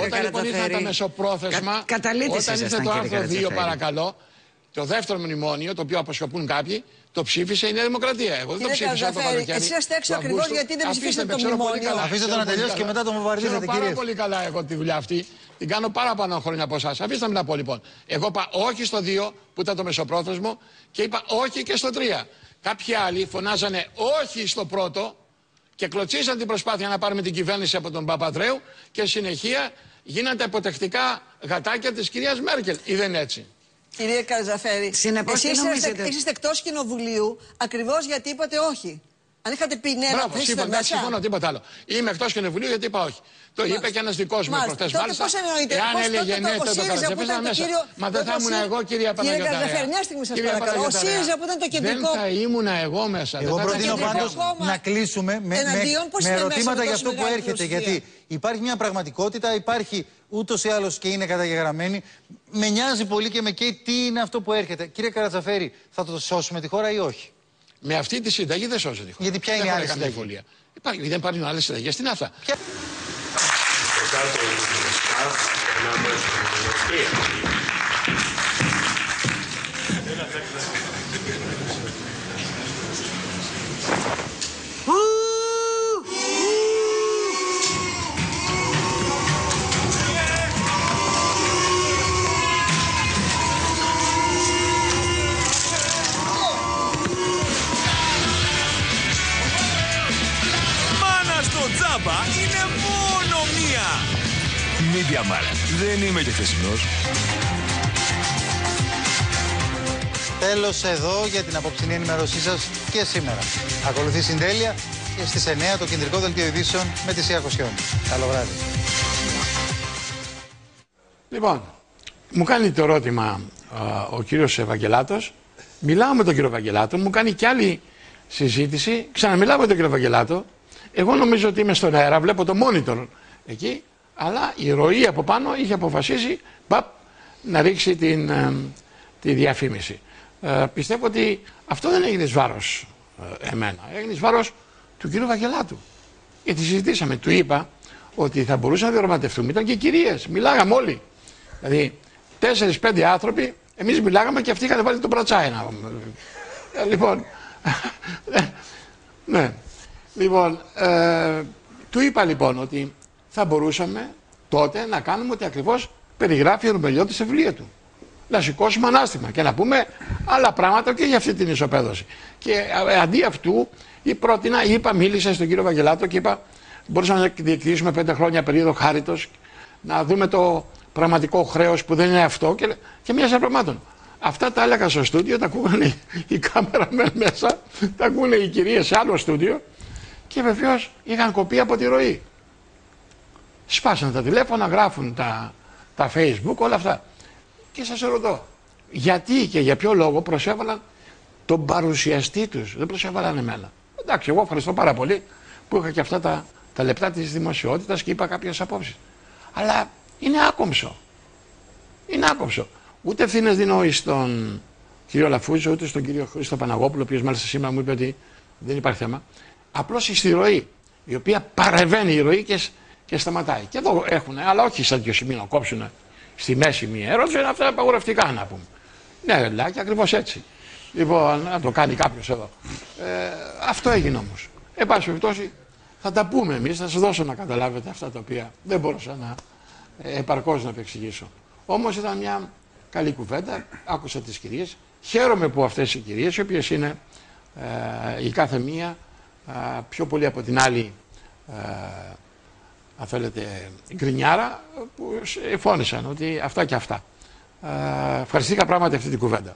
Όταν λοιπόν ήρθαν τα μεσοπρόθεσμα, όταν ήρθε το άρθρο 2, παρακαλώ, το δεύτερο μνημόνιο, το οποίο αποσκοπούν κάποιοι, το ψήφισε η Νέα Δημοκρατία. Εγώ δεν το ψήφισα το καλοκαίρι. Εσείς είστε έξω ακριβώς γιατί δεν ψηφίσατε το μνημόνιο. Αφήστε το να τελειώσει και μετά το βομβαρδίζετε, κύριε. Πάρα πολύ καλά εγώ τη δουλειά αυτή. Την κάνω παραπάνω χρόνια από εσάς. Αφήστε με να πω λοιπόν. Εγώ είπα όχι στο 2 που ήταν το μεσοπρόθεσμο και είπα όχι και στο 3. Κάποιοι άλλοι φωνάζανε όχι στο πρώτο και κλωτσίσαν την προσπάθεια να πάρουμε την κυβέρνηση από τον Παπανδρέου και συνεχεία γίνανε υποτεκτικά γατάκια της κυρίας Μέρκελ. Ή δεν είναι έτσι? Κύριε Καρατζαφέρη, εσείς είστε εκτός κοινοβουλίου ακριβώς γιατί είπατε όχι. Αν είχατε πει ναι, μπράβο, συμφωνώ, τίποτα άλλο. Είμαι εκτός κοινοβουλίου γιατί είπα όχι. Το είπε και ένας δικός μου προχτές μάλιστα. Εάν έλεγε ναι, το Καρατζαφέρη μέσα. Μα δεν θα ήμουν εγώ, κυρία Παναγιωτάρη. Κύριε Καρατζαφέρη, μια στιγμή σας παρακαλώ. Ο ΣΥΡΙΖΑ που ήταν το κεντρικό. Δεν θα ήμουν εγώ μέσα. Εγώ προτείνω πάντως να κλείσουμε με ερωτήματα για αυτό που έρχεται. Γιατί υπάρχει μια πραγματικότητα, υπάρχει ούτως ή άλλως και είναι καταγεγραμμένη. Με νοιάζει πολύ και με καίει τι είναι αυτό που έρχεται. Κύριε Καρατζαφέρη, θα το σώσουμε τη χώρα ή όχι? Με αυτή τη συνταγή δεν σώζεται τη χώρα. Γιατί ποια είναι η άλλη συνταγή? Δεν υπάρχουν άλλες συνταγές στην ΑΦΑ. Τζάμπα είναι μόνο μία. Media Markt. Δεν είμαι και χθεσινός. Τέλος εδώ για την απόψινή ενημέρωσή σας και σήμερα. Ακολουθεί συντέλεια και στις 9 το κεντρικό δελτίο ειδήσεων με τη Σία Κοσιόνη. Καλό βράδυ. Λοιπόν, μου κάνει το ερώτημα ο κύριος Ευαγγελάτος. Μιλάω με τον κύριο Ευαγγελάτο, μου κάνει κι άλλη συζήτηση. Ξαναμιλάω με τον κύριο Ευαγγελάτο. Εγώ νομίζω ότι είμαι στον αέρα, βλέπω το monitor εκεί, αλλά η ροή από πάνω είχε αποφασίσει να ρίξει τη διαφήμιση. Πιστεύω ότι αυτό δεν έγινε εις βάρος εμένα, έγινε εις βάρος του κύριου Βαγγελάτου. Γιατί συζητήσαμε, του είπα ότι θα μπορούσαν να διορματευτούμε, ήταν και κυρίες, μιλάγαμε όλοι. Δηλαδή 4-5 άνθρωποι, εμείς μιλάγαμε και αυτοί είχαν βάλει τον μπρατσάι. Λοιπόν, ναι. Λοιπόν, του είπα λοιπόν ότι θα μπορούσαμε τότε να κάνουμε ότι ακριβώς περιγράφει ο Ρουμελιώτης σε βιβλία του. Να σηκώσουμε ανάστημα και να πούμε άλλα πράγματα και για αυτή την ισοπαίδωση. Και αντί αυτού μίλησα στον κύριο Βαγγελάτο και είπα μπορούσαμε να διεκδικήσουμε 5 χρόνια περίοδο χάριτος, να δούμε το πραγματικό χρέος που δεν είναι αυτό και μια σειρά πραγμάτων. Αυτά τα έλεγα στο στούντιο, τα ακούγανε οι κάμεραμεν μέσα, τα ακούγανε οι κυρίες σε άλλο στούντιο. Και βεβαίως είχαν κοπεί από τη ροή. Σπάσαν τα τηλέφωνα, γράφουν τα Facebook, όλα αυτά. Και σας ρωτώ, γιατί και για ποιο λόγο προσέβαλαν τον παρουσιαστή τους, δεν προσέβαλαν εμένα. Εντάξει, εγώ ευχαριστώ πάρα πολύ που είχα και αυτά τα λεπτά της δημοσιότητας και είπα κάποιες απόψεις. Αλλά είναι άκομψο. Είναι άκομψο. Ούτε ευθύνες δίνω στον κύριο Λαφούζο, ούτε στον κύριο Χρήστο Παναγόπουλο, ο οποίος μάλιστα σήμερα μου είπε ότι δεν υπάρχει θέμα. Απλώς στη ροή, η οποία παρεμβαίνει η ροή και σταματάει. Και εδώ έχουν, αλλά όχι σαν δύο σημεία να κόψουν στη μέση μία ερώτηση, είναι αυτά απαγορευτικά να πούμε. Ναι, λέει, και ακριβώς έτσι. Λοιπόν, να το κάνει κάποιος εδώ. Αυτό έγινε όμως. Εν πάση περιπτώσει, θα τα πούμε εμείς, θα σας δώσω να καταλάβετε αυτά τα οποία δεν μπορούσα να επαρκώς να επεξηγήσω. Όμως ήταν μια καλή κουβέντα, άκουσα τις κυρίες. Χαίρομαι που αυτές οι κυρίες, οι οποίες είναι η κάθε μία πιο πολύ από την άλλη, αν θέλετε, γκρινιάρα, που φώνησαν ότι αυτά και αυτά. Ευχαριστήκα πράγματι αυτή την κουβέντα.